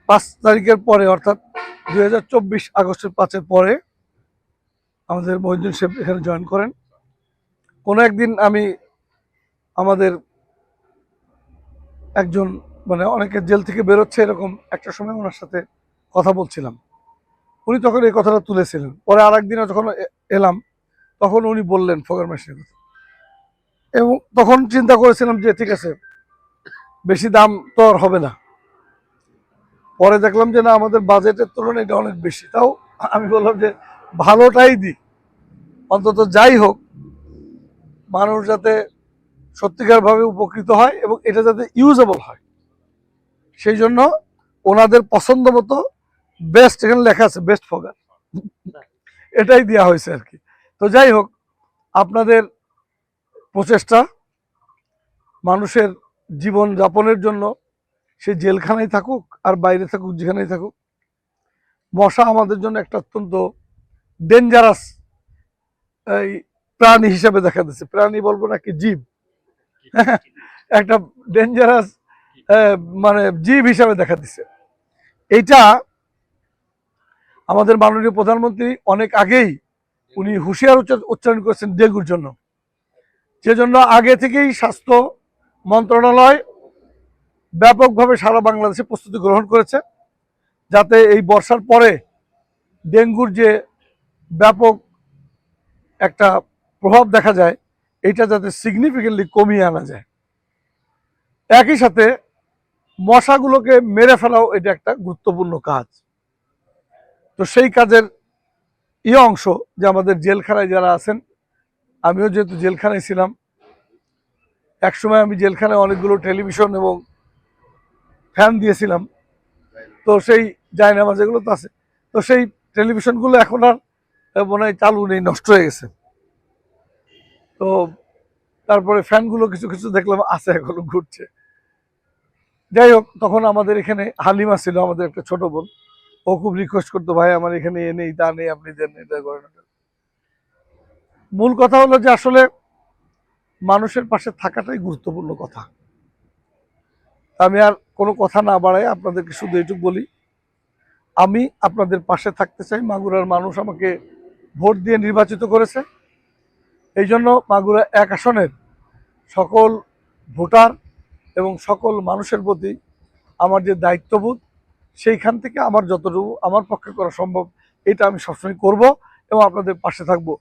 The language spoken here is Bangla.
5 তারিখের পরে অর্থাৎ 2024 আগস্টের 5-এর পরে আমাদের মহিউদ্দিন সাহেব এখানে জয়েন করেন। কোনো একদিন আমি আমাদের একজন মানে অনেকে জেল থেকে বেরোচ্ছে এরকম একটা সময় ওনার সাথে কথা বলছিলাম, উনি তখন এই কথাটা তুলেছিলেন। পরে আর একদিনও যখন এলাম তখন উনি বললেন ফোগার মেশিনের কথা, এবং তখন চিন্তা করেছিলাম যে ঠিক আছে বেশি দাম তো আর হবে না। পরে দেখলাম যে না, আমাদের বাজেটের তুলনায় এটা অনেক বেশি। তাও আমি বললাম যে ভালোটাই দিই, অন্তত যাই হোক মানুষ যাতে সত্যিকারভাবে উপকৃত হয় এবং এটা যাতে ইউজেবল হয়, সেই জন্য ওনাদের পছন্দ মতো বেস্ট, এখানে লেখা আছে বেস্ট ফোগার, এটাই দেওয়া হয়েছে আর কি। তো যাই হোক, আপনাদের প্রচেষ্টা মানুষের জীবন যাপনের জন্য, সে জেলখানায় থাকুক আর বাইরে থাকুক, যেখানেই থাকুক, মশা আমাদের জন্য একটা অত্যন্ত ডেঞ্জারাস এই প্রাণী হিসাবে দেখা দিচ্ছে। প্রাণী বলবো নাকি জীব, একটা ডেঞ্জারাস মানে জীব হিসাবে দেখা দিচ্ছে। এইটা আমাদের মাননীয় প্রধানমন্ত্রী অনেক আগেই উনি হুঁশিয়ার উচ্চারণ করেছেন ডেঙ্গুর জন্য, সেজন্য আগে থেকেই স্বাস্থ্য মন্ত্রণালয় ব্যাপকভাবে সারা বাংলাদেশে প্রস্তুতি গ্রহণ করেছে, যাতে এই বর্ষার পরে ডেঙ্গুর যে ব্যাপক একটা প্রভাব দেখা যায় এটা যাতে সিগনিফিকেন্টলি কমিয়ে আনা যায়। একই সাথে মশাগুলোকে মেরে ফেলাও এটা একটা গুরুত্বপূর্ণ কাজ। তো সেই কাজের অংশ যে আমাদের জেলখানায় যারা আছেন, আমিও যেহেতু জেলখানায় ছিলাম, একসময় আমি জেলখানায় অনেকগুলো টেলিভিশন এবং ফ্যান দিয়েছিলাম, তো সেই জায়নামাজ এগুলো তো আছে, তো সেই টেলিভিশনগুলো এখন আর মনে হয় চালু নেই, নষ্ট হয়ে গেছে। তো তারপরে ফ্যানগুলো কিছু কিছু দেখলাম আছে, এখনো ঘুরছে। যাই হোক, তখন আমাদের এখানে হালিমা ছিল, আমাদের একটা ছোট বোন, ও খুব রিকোয়েস্ট করতো, ভাই আমার এখানে এ নেই তা নেই, আপনি দেন, এটা করেন। মূল কথা হলো যে আসলে মানুষের পাশে থাকাটাই গুরুত্বপূর্ণ কথা। আমি আর কোনো কথা না বাড়াই আপনাদেরকে শুধু এটুকু বলি, আমি আপনাদের পাশে থাকতে চাই। মাগুরার মানুষ আমাকে ভোট দিয়ে নির্বাচিত করেছে, এই জন্য মাগুরা 1 আসনের সকল ভোটার এবং সকল মানুষের প্রতি আমার যে দায়িত্ববোধ, সেইখান থেকে আমার যতটুকু আমার পক্ষে করা সম্ভব এটা আমি সবসময় করব এবং আপনাদের পাশে থাকবো।